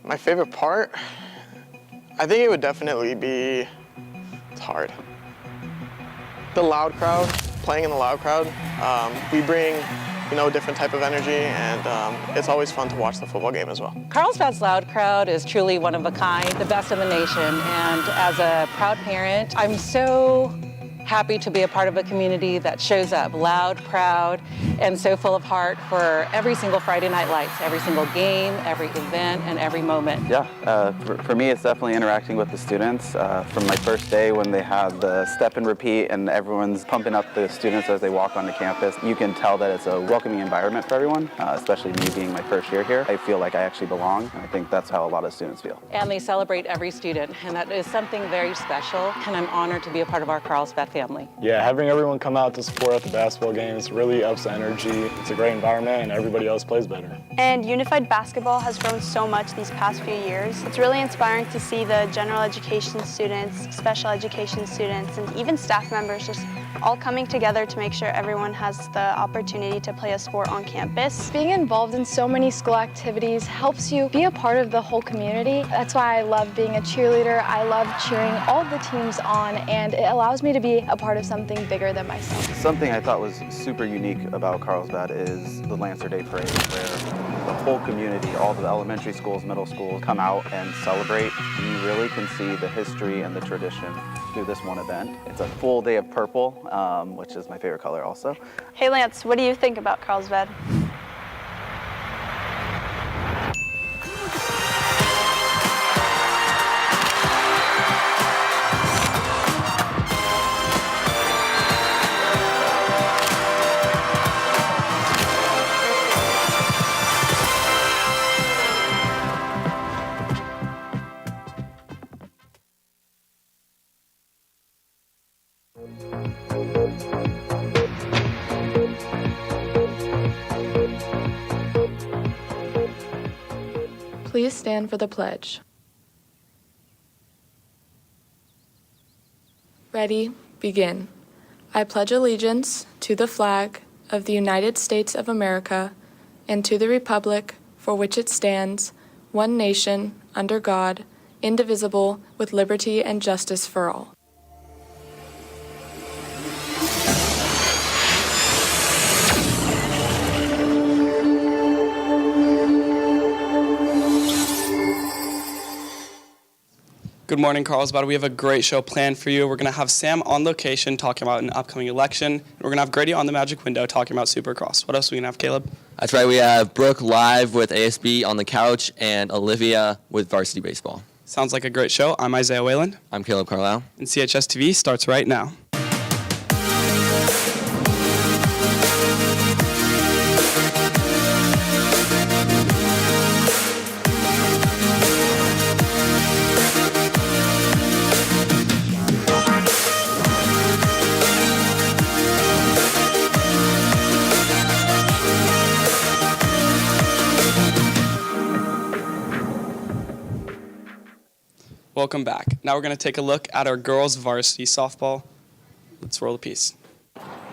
My favorite part? I think it would definitely be, it's hard. The loud crowd, playing in the loud crowd. We bring, a different type of energy, and it's always fun to watch the football game as well. Carlsbad's loud crowd is truly one of a kind, the best in the nation. And as a proud parent, I'm so happy to be a part of a community that shows up loud, proud, and so full of heart for every single Friday Night Lights, every single game, every event, and every moment. Yeah, for me it's definitely interacting with the students. From my first day when they had the step and repeat and everyone's pumping up the students as they walk onto campus, you can tell that it's a welcoming environment for everyone, especially me being my first year here. I feel like I actually belong, and I think that's how a lot of students feel. And they celebrate every student, and that is something very special, and I'm honored to be a part of our Carlsbad family. Yeah, having everyone come out to support at the basketball games really ups the energy. It's a great environment and everybody else plays better. And unified basketball has grown so much these past few years. It's really inspiring to see the general education students, special education students, and even staff members just all coming together to make sure everyone has the opportunity to play a sport on campus. Being involved in so many school activities helps you be a part of the whole community. That's why I love being a cheerleader. I love cheering all the teams on, and it allows me to be a part of something bigger than myself. Something I thought was super unique about Carlsbad is the Lancer Day Parade, where the whole community, all the elementary schools, middle schools, come out and celebrate. You really can see the history and the tradition through this one event. It's a full day of purple, which is my favorite color also. Hey Lance, what do you think about Carlsbad? Please stand for the pledge. Ready, begin. I pledge allegiance to the flag of the United States of America and to the republic for which it stands, one nation, under God, indivisible, with liberty and justice for all. Good morning, Carlsbad. We have a great show planned for you. We're going to have Sam on location talking about an upcoming election. And we're going to have Grady on the Magic Window talking about Supercross. What else are we going to have, Caleb? That's right. We have Brooke live with ASB on the couch and Olivia with varsity baseball. Sounds like a great show. I'm Isaiah Whalen. I'm Caleb Carlisle. And CHSTV starts right now. Welcome back. Now we're going to take a look at our girls varsity softball. Let's roll the piece.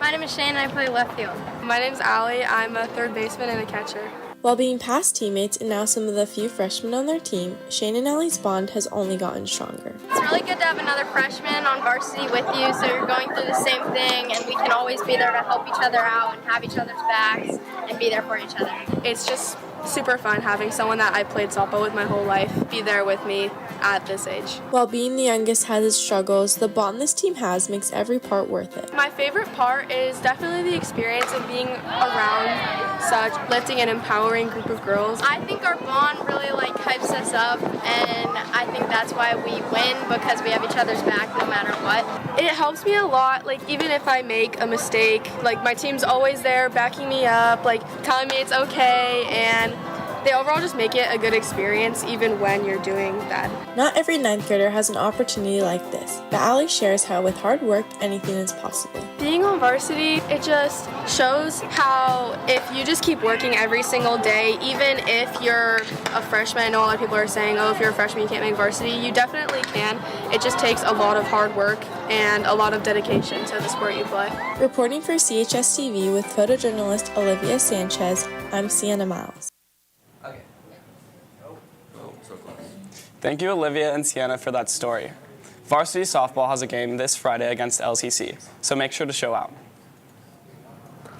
My name is Shane and I play left field. My name's Allie. I'm a third baseman and a catcher. While being past teammates and now some of the few freshmen on their team, Shane and Allie's bond has only gotten stronger. It's really good to have another freshman on varsity with you, so you're going through the same thing, and we can always be there to help each other out and have each other's backs and be there for each other. It's just super fun having someone that I played softball with my whole life be there with me at this age. While being the youngest has its struggles, the bond this team has makes every part worth it. My favorite part is definitely the experience of being around such lifting and empowering group of girls. I think our bond really hypes us up, and I think that's why we win, because we have each other's back no matter what. It helps me a lot, even if I make a mistake, my team's always there backing me up, telling me it's okay, and they overall just make it a good experience even when you're doing bad. Not every ninth grader has an opportunity like this, but Allie shares how with hard work, anything is possible. Being on varsity, it just shows how if you just keep working every single day, even if you're a freshman, I know a lot of people are saying, oh, if you're a freshman you can't make varsity, you definitely can. It just takes a lot of hard work and a lot of dedication to the sport you play. Reporting for CHSTV with photojournalist Olivia Sanchez, I'm Sienna Miles. Thank you, Olivia and Sienna, for that story. Varsity softball has a game this Friday against LCC, so make sure to show out.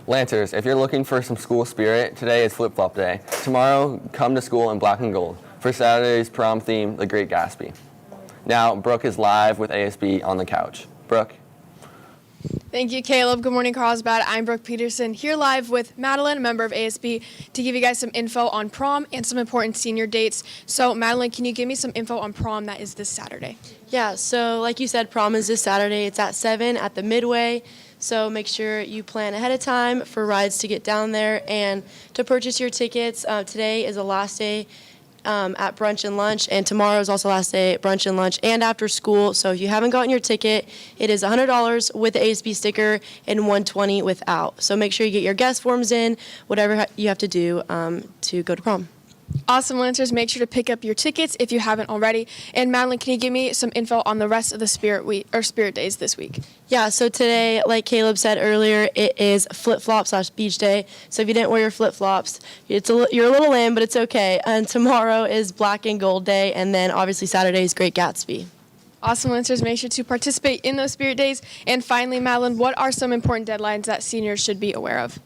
Lancers, if you're looking for some school spirit, today is flip-flop day. Tomorrow, come to school in black and gold. For Saturday's prom theme, The Great Gatsby. Now, Brooke is live with ASB on the couch. Brooke? Thank you, Caleb. Good morning, Carlsbad. I'm Brooke Peterson, here live with Madeline, a member of ASB, to give you guys some info on prom and some important senior dates. So, Madeline, can you give me some info on prom that is this Saturday? Yeah, so like you said, prom is this Saturday. It's at 7 at the Midway. So make sure you plan ahead of time for rides to get down there and to purchase your tickets. Today is the last day at brunch and lunch, and tomorrow is also last day at brunch and lunch and after school. So if you haven't gotten your ticket, it is $100 with the ASB sticker and $120 without. So make sure you get your guest forms in, whatever you have to do to go to prom. Awesome, Lancers. Make sure to pick up your tickets if you haven't already. And Madeline, can you give me some info on the rest of the Spirit Days this week? Yeah, so today, like Caleb said earlier, it is flip-flop/beach day. So if you didn't wear your flip-flops, you're a little lame, but it's okay. And tomorrow is black and gold day, and then obviously Saturday is Great Gatsby. Awesome, Lancers. Make sure to participate in those Spirit Days. And finally, Madeline, what are some important deadlines that seniors should be aware of?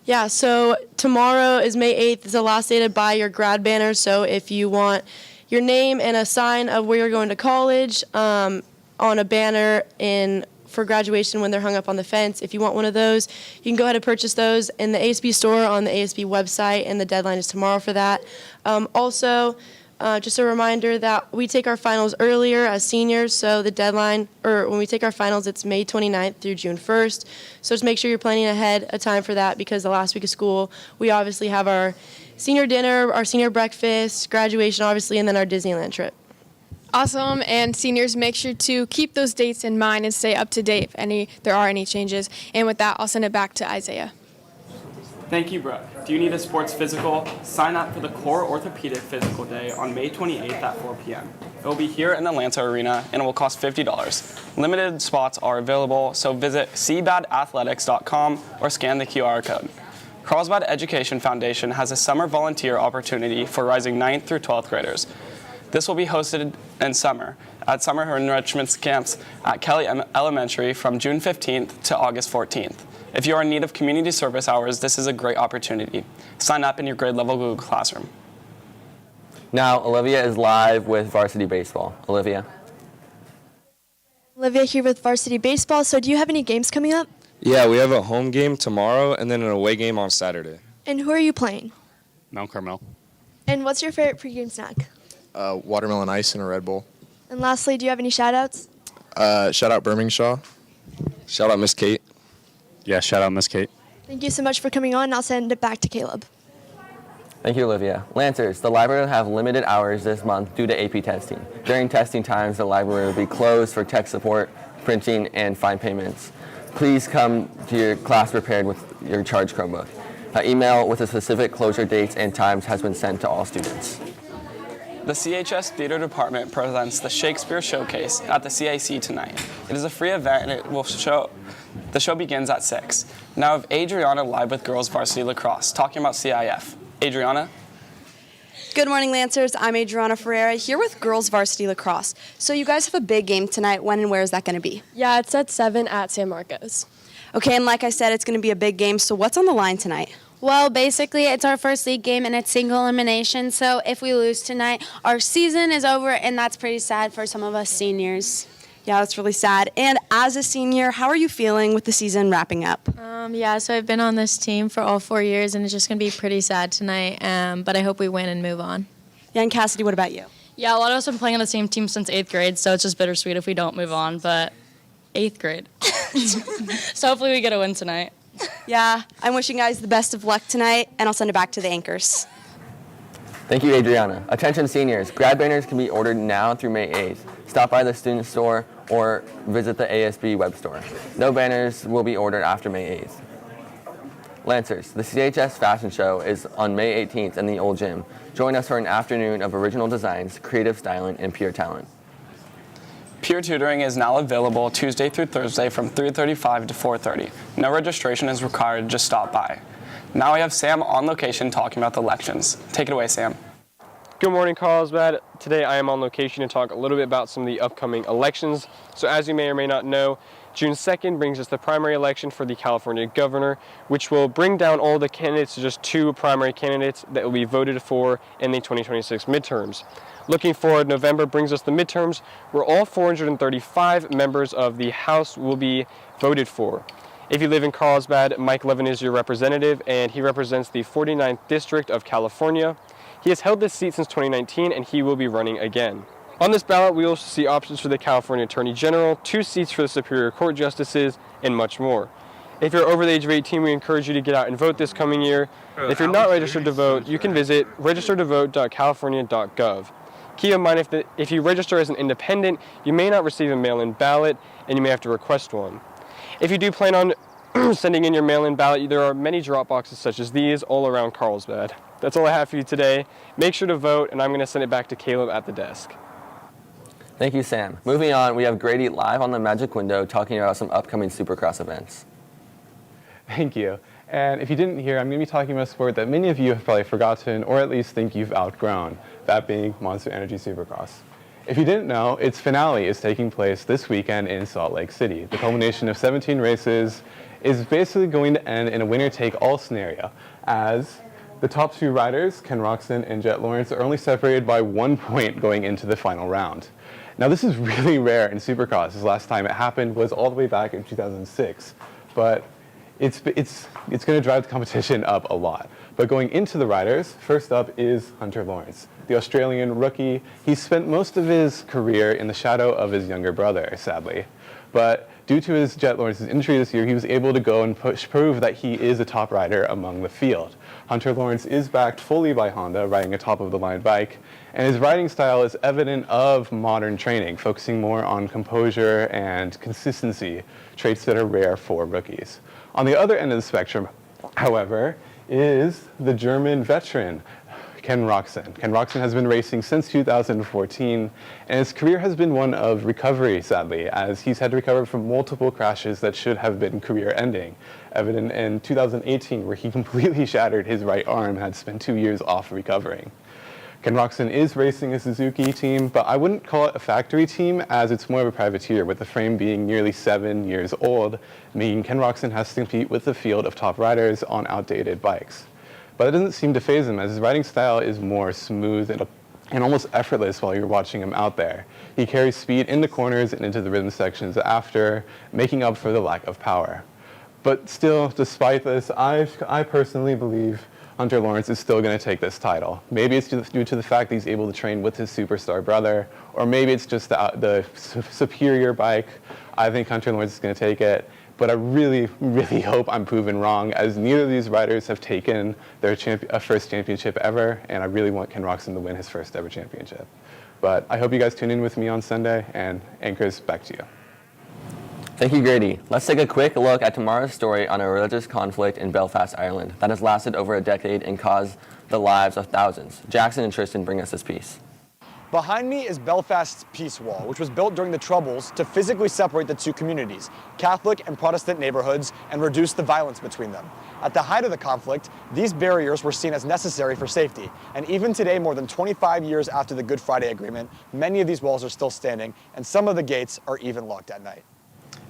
Yeah, so tomorrow is May 8th. It's the last day to buy your grad banner. So if you want your name and a sign of where you're going to college on a banner for graduation when they're hung up on the fence, if you want one of those, you can go ahead and purchase those in the ASB store on the ASB website, and the deadline is tomorrow for that. Just a reminder that we take our finals earlier as seniors, so the deadline, or when we take our finals, it's May 29th through June 1st. So just make sure you're planning ahead of time for that, because the last week of school, we obviously have our senior dinner, our senior breakfast, graduation, obviously, and then our Disneyland trip. Awesome, and seniors, make sure to keep those dates in mind and stay up to date if there are any changes. And with that, I'll send it back to Isaiah. Thank you, Brooke. Do you need a sports physical? Sign up for the Core Orthopedic Physical Day on May 28th at 4 p.m. It will be here in the Atlanta Arena, and it will cost $50. Limited spots are available, so visit cbadathletics.com or scan the QR code. Carlsbad Education Foundation has a summer volunteer opportunity for rising 9th through 12th graders. This will be hosted in summer at summer enrichment camps at Kelly Elementary from June 15th to August 14th. If you are in need of community service hours, this is a great opportunity. Sign up in your grade level Google Classroom. Now, Olivia is live with varsity baseball. Olivia? Olivia here with varsity baseball. So do you have any games coming up? Yeah, we have a home game tomorrow and then an away game on Saturday. And who are you playing? Mount Carmel. And what's your favorite pregame snack? Watermelon ice and a Red Bull. And lastly, do you have any shout-outs? Shout out Birmingshaw. Shout out Miss Kate. Yeah, shout out Miss Kate. Thank you so much for coming on. I'll send it back to Caleb. Thank you, Olivia. Lancers, the library will have limited hours this month due to AP testing. During testing times, the library will be closed for tech support, printing, and fine payments. Please come to your class prepared with your charged Chromebook. An email with the specific closure dates and times has been sent to all students. The CHS Theater Department presents the Shakespeare Showcase at the CIC tonight. It is a free event, and it will show The show begins at 6. Now I have Adriana live with girls varsity lacrosse, talking about CIF. Adriana? Good morning, Lancers. I'm Adriana Ferreira here with girls varsity lacrosse. So you guys have a big game tonight. When and where is that going to be? Yeah, it's at 7 at San Marcos. Okay, and like I said, it's going to be a big game. So what's on the line tonight? Well, basically, it's our first league game, and it's single elimination. So if we lose tonight, our season is over, and that's pretty sad for some of us seniors. Yeah, that's really sad. And as a senior, how are you feeling with the season wrapping up? Yeah, so I've been on this team for all 4 years, and it's just going to be pretty sad tonight, but I hope we win and move on. Yeah, and Cassidy, what about you? Yeah, a lot of us have been playing on the same team since 8th grade, so it's just bittersweet if we don't move on, but 8th grade. So hopefully we get a win tonight. Yeah, I'm wishing you guys the best of luck tonight, and I'll send it back to the anchors. Thank you, Adriana. Attention seniors, grad banners can be ordered now through May 8th. Stop by the student store or visit the ASB web store. No banners will be ordered after May 8th. Lancers, the CHS Fashion Show is on May 18th in the Old Gym. Join us for an afternoon of original designs, creative styling, and pure talent. Peer tutoring is now available Tuesday through Thursday from 3:35 to 4:30. No registration is required, just stop by. Now we have Sam on location talking about the elections. Take it away, Sam. Good morning, Carlsbad. Today I am on location to talk a little bit about some of the upcoming elections. So as you may or may not know, June 2nd brings us the primary election for the California governor, which will bring down all the candidates to just 2 primary candidates that will be voted for in the 2026 midterms. Looking forward, November brings us the midterms, where all 435 members of the House will be voted for. If you live in Carlsbad, Mike Levin is your representative, and he represents the 49th District of California. He has held this seat since 2019, and he will be running again. On this ballot, we also see options for the California Attorney General, 2 seats for the Superior Court Justices, and much more. If you're over the age of 18, we encourage you to get out and vote this coming year. If you're not registered to vote, you can visit registertovote.california.gov. Keep in mind, if you register as an independent, you may not receive a mail-in ballot, and you may have to request one. If you do plan on sending in your mail-in ballot, there are many drop boxes such as these all around Carlsbad. That's all I have for you today. Make sure to vote, and I'm going to send it back to Caleb at the desk. Thank you, Sam. Moving on, we have Grady live on the Magic Window talking about some upcoming Supercross events. Thank you. And if you didn't hear, I'm going to be talking about a sport that many of you have probably forgotten or at least think you've outgrown, that being Monster Energy Supercross. If you didn't know, its finale is taking place this weekend in Salt Lake City. The culmination of 17 races is basically going to end in a winner-take-all scenario, as the top 2 riders, Ken Roczen and Jet Lawrence, are only separated by 1 point going into the final round. Now, this is really rare in Supercross. The last time it happened was all the way back in 2006, but it's going to drive the competition up a lot. But going into the riders, first up is Hunter Lawrence, the Australian rookie. He spent most of his career in the shadow of his younger brother, sadly. But due to his Jet Lawrence's injury this year, he was able to go and prove that he is a top rider among the field. Hunter Lawrence is backed fully by Honda, riding a top-of-the-line bike, and his riding style is evident of modern training, focusing more on composure and consistency, traits that are rare for rookies. On the other end of the spectrum, however, is the German veteran, Ken Roczen. Ken Roczen has been racing since 2014, and his career has been one of recovery, sadly, as he's had to recover from multiple crashes that should have been career-ending. Evident in 2018, where he completely shattered his right arm and had to spend 2 years off recovering. Ken Roczen is racing a Suzuki team, but I wouldn't call it a factory team, as it's more of a privateer, with the frame being nearly 7 years old, meaning Ken Roczen has to compete with the field of top riders on outdated bikes. But it doesn't seem to faze him, as his riding style is more smooth and almost effortless while you're watching him out there. He carries speed in the corners and into the rhythm sections after, making up for the lack of power. But still, despite this, I personally believe Hunter Lawrence is still going to take this title. Maybe it's due to the fact that he's able to train with his superstar brother, or maybe it's just the superior bike. I think Hunter Lawrence is going to take it, but I really, really hope I'm proven wrong, as neither of these riders have taken their first championship ever, and I really want Ken Roczen to win his first ever championship. But I hope you guys tune in with me on Sunday, and anchors, back to you. Thank you, Grady. Let's take a quick look at tomorrow's story on a religious conflict in Belfast, Ireland that has lasted over a decade and caused the lives of thousands. Jackson and Tristan bring us this piece. Behind me is Belfast's Peace Wall, which was built during the Troubles to physically separate the two communities, Catholic and Protestant neighborhoods, and reduce the violence between them. At the height of the conflict, these barriers were seen as necessary for safety, and even today, more than 25 years after the Good Friday Agreement, many of these walls are still standing, and some of the gates are even locked at night.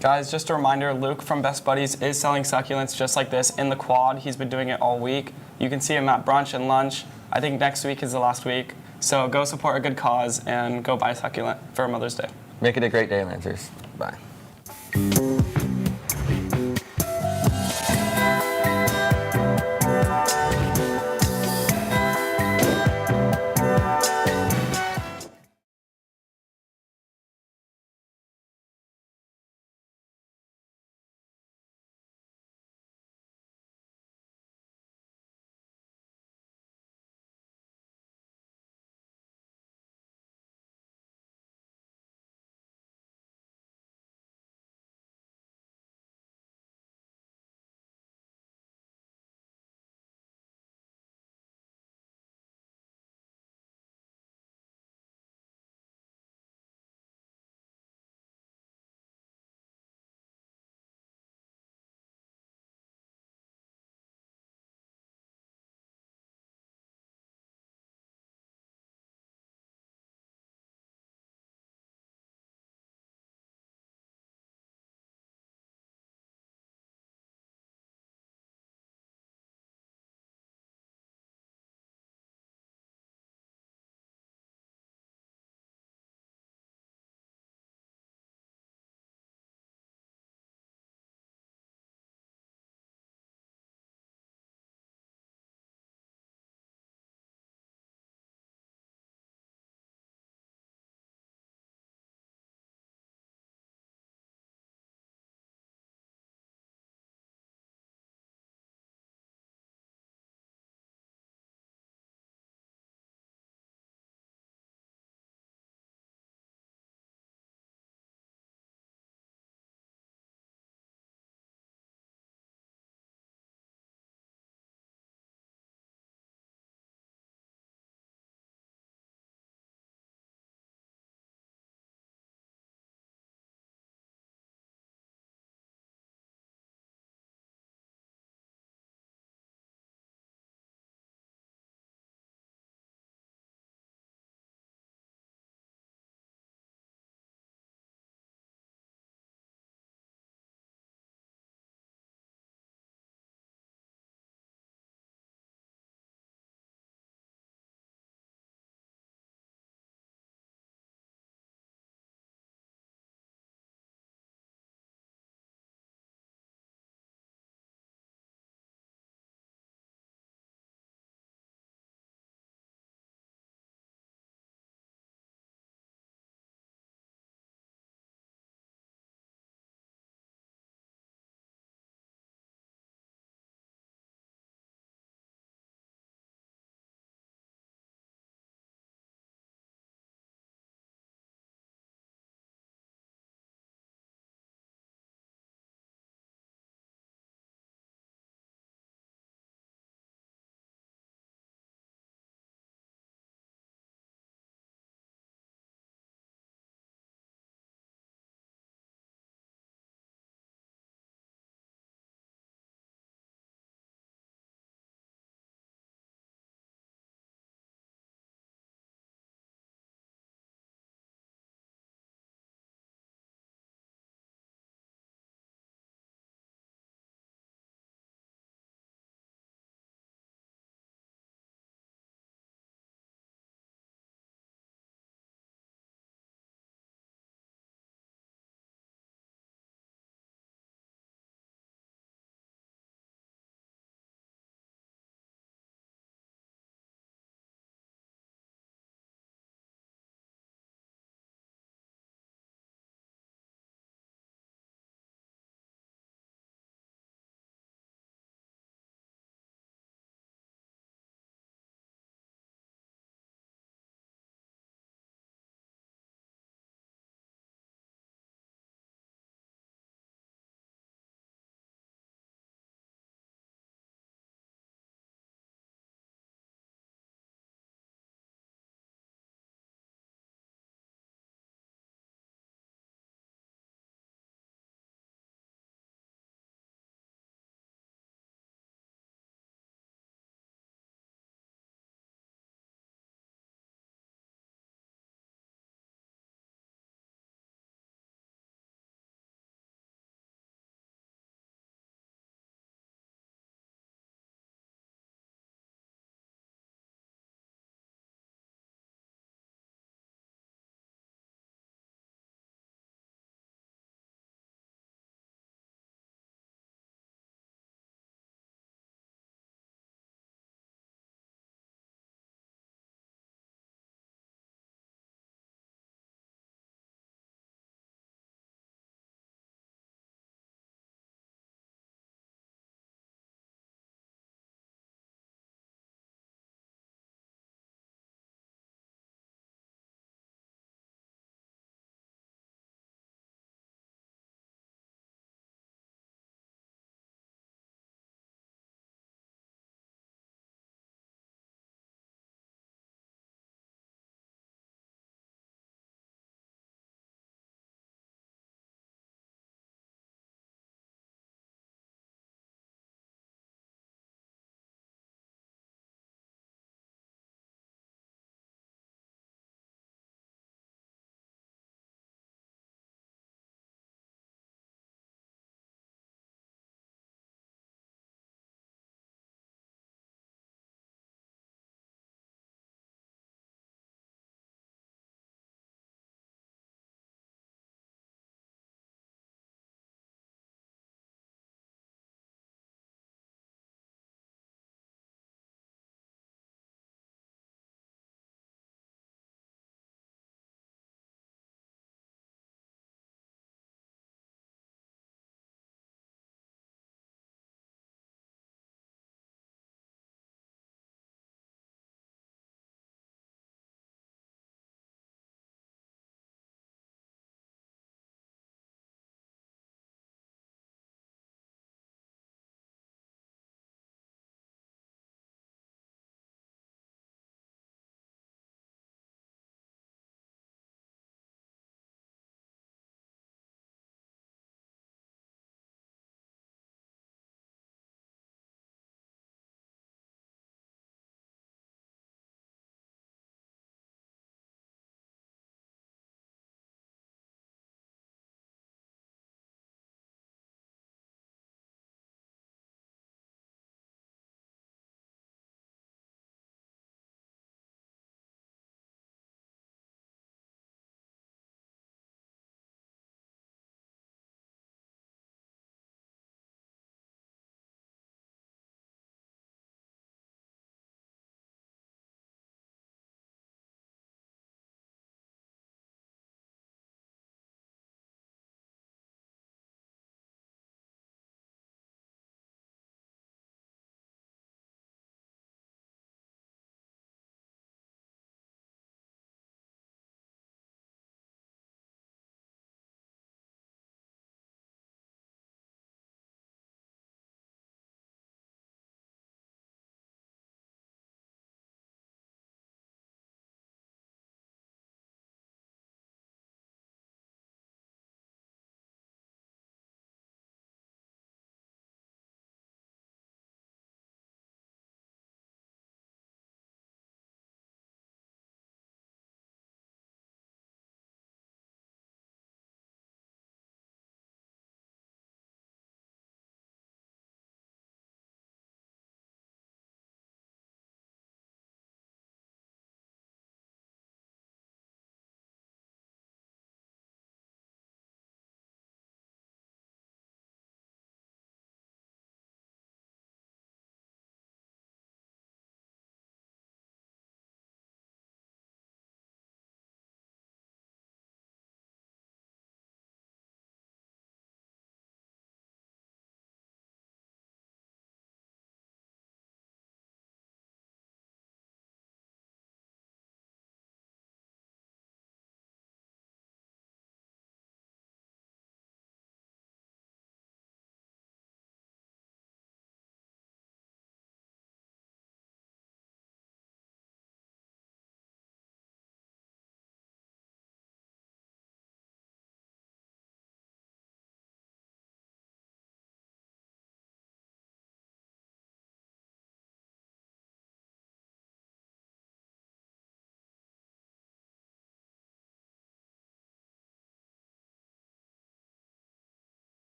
Guys, just a reminder, Luke from Best Buddies is selling succulents just like this in the quad. He's been doing it all week. You can see him at brunch and lunch. I think next week is the last week. So go support a good cause and go buy a succulent for Mother's Day. Make it a great day, Lancers. Bye.